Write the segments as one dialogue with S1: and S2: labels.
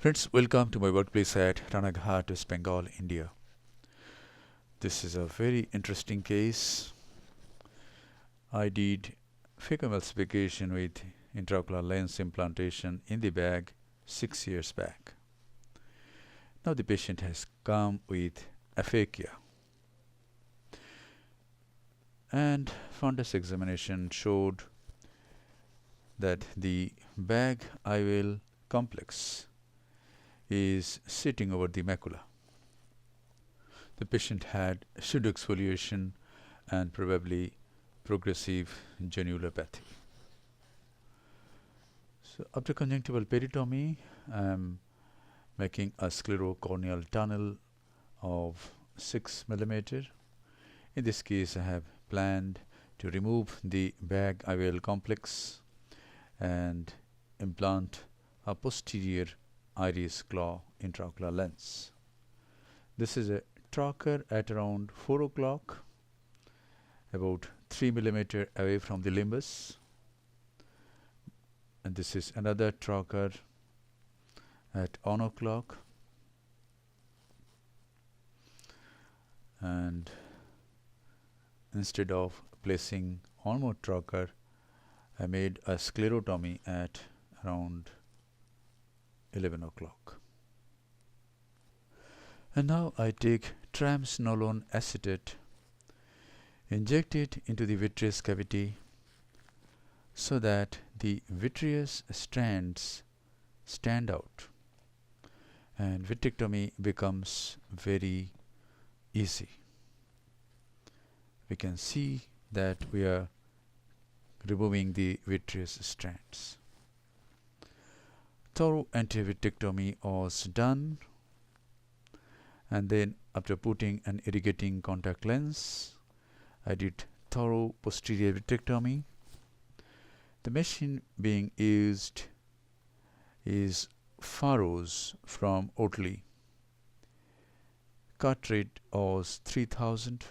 S1: Friends, welcome to my workplace at Ranaghat, West Bengal, India. This is a very interesting case. I did phacoemulsification with intraocular lens implantation in the bag 6 years back. Now the patient has come with aphakia, and fundus examination showed that the bag IOL complex is sitting over the macula. The patient had pseudoexfoliation and probably progressive granulopathy. So after conjunctival peritomy, I am making a sclerocorneal tunnel of 6 mm. In this case, I have planned to remove the bag IOL complex and implant a posterior-Iris-claw intraocular lens. This is a tracker at around 4 o'clock, about 3 mm away from the limbus, and this is another tracker at 1 o'clock, and instead of placing one more tracker, I made a sclerotomy at around 11 o'clock. And now I take triamcinolone acetate, inject it into the vitreous cavity so that the vitreous strands stand out and vitrectomy becomes very easy. We can see that we are removing the vitreous strands. Thorough anti-vitrectomy was done, and then after putting an irrigating contact lens, I did thorough posterior vitrectomy. The machine being used is Pharos from Otley. Cut rate was 3000,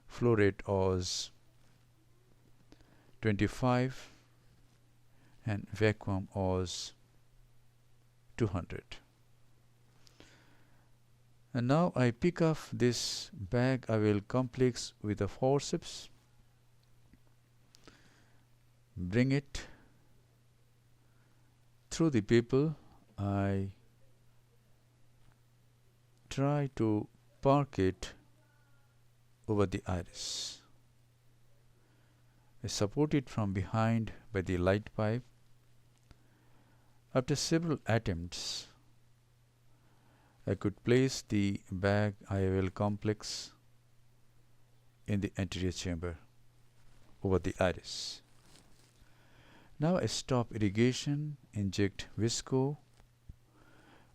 S1: flow rate was 25, and vacuum was 200. And now I pick up this bag IOL complex with a forceps, bring it through the pupil. I try to park it over the iris. I support it from behind by the light pipe. After several attempts, I could place the bag IOL complex in the anterior chamber over the iris. Now I stop irrigation, inject visco,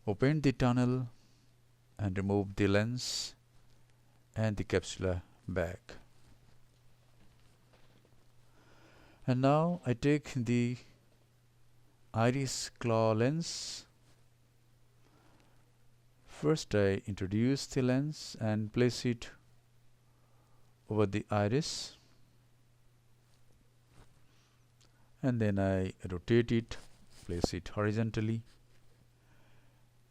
S1: open the tunnel and remove the lens and the capsular bag. And now I take the Iris-claw lens. First I introduce the lens and place it over the iris, and then I rotate it, place it horizontally.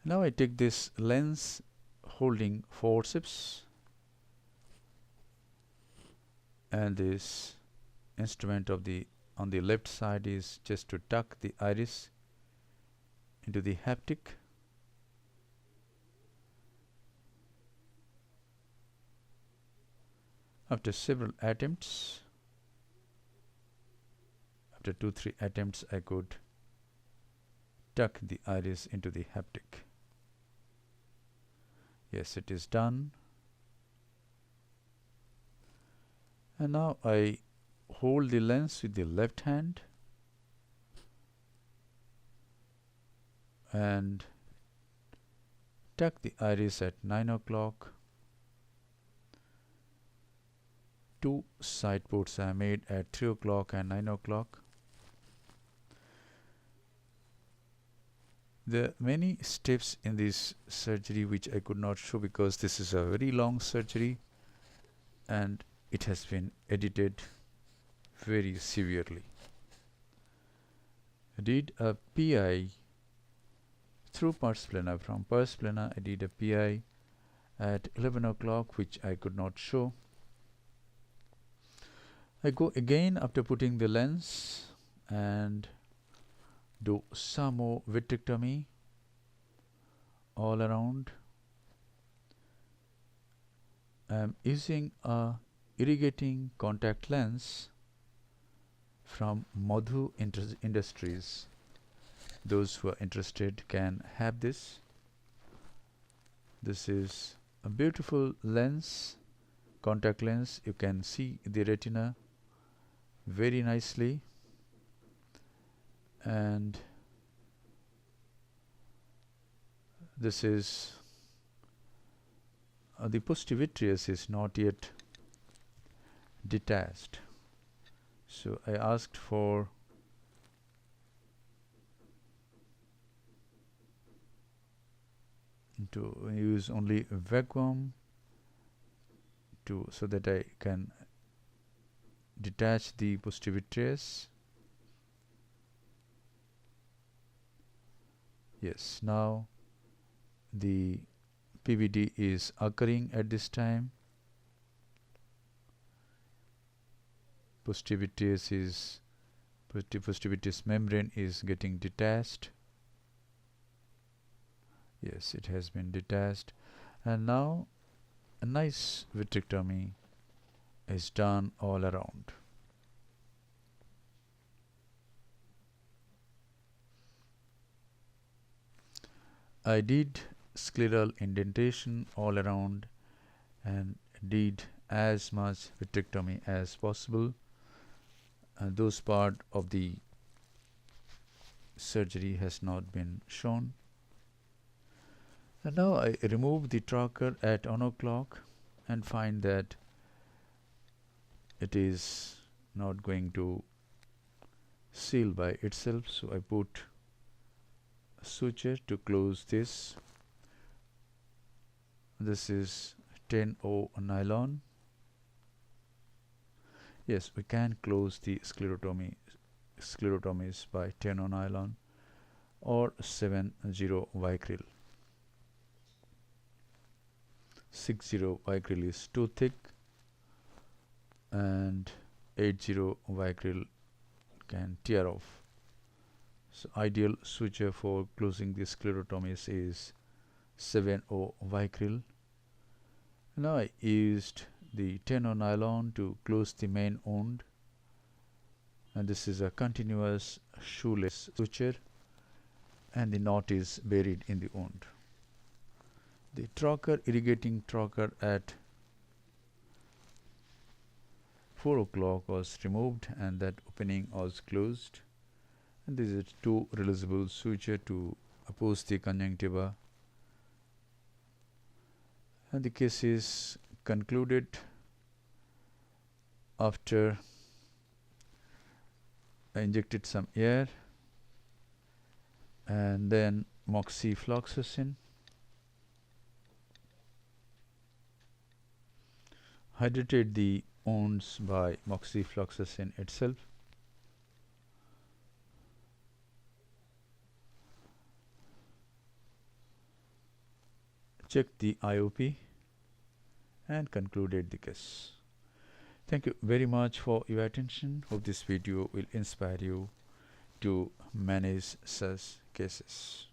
S1: Now I take this lens holding forceps, and this instrument of the on the left side is just to tuck the iris into the haptic. After several attempts, after 2-3 attempts, I could tuck the iris into the haptic. Yes, it is done. And now I hold the lens with the left hand and tuck the iris at 9 o'clock. 2 side ports are made at 3 o'clock and 9 o'clock. There are many steps in this surgery which I could not show because this is a very long surgery and it has been edited very severely. I did a PI through pars plana. From pars plana I did a PI at 11 o'clock, which I could not show. I go again after putting the lens and do some more vitrectomy all around. I am using a irrigating contact lens from Madhu Industries. Those who are interested can have this. This is a beautiful lens, contact lens. You can see the retina very nicely, and this is the postivitreous is not yet detached, so I asked for to use only a vacuum so that I can detach the postivitreous. Yes, now the PVD is occurring at this time. Postivitreous membrane is getting detached. Yes, it has been detached, and now a nice vitrectomy is done all around. I did scleral indentation all around and did as much vitrectomy as possible, and those part of the surgery has not been shown. And now I remove the tracker at 1 o'clock and find that it is not going to seal by itself, so I put a suture to close this. This is 10O nylon. Yes, we can close the sclerotomies by 10O nylon or 7-0 vicryl. 6-0 vicryl is too thick, and 8-0 vicryl can tear off. So ideal suture for closing the sclerotomies is 7-0 vicryl. Now I used the 10O nylon to close the main wound, and this is a continuous shoeless suture, and the knot is buried in the wound. The irrigating tracker at 4 o'clock was removed, and that opening was closed, and this is 2 releasable suture to oppose the conjunctiva, and the case is concluded after I injected some air and then moxifloxacin, hydrated the wounds by moxifloxacin itself, checked the IOP, and concluded the case. Thank you very much for your attention. Hope this video will inspire you to manage such cases.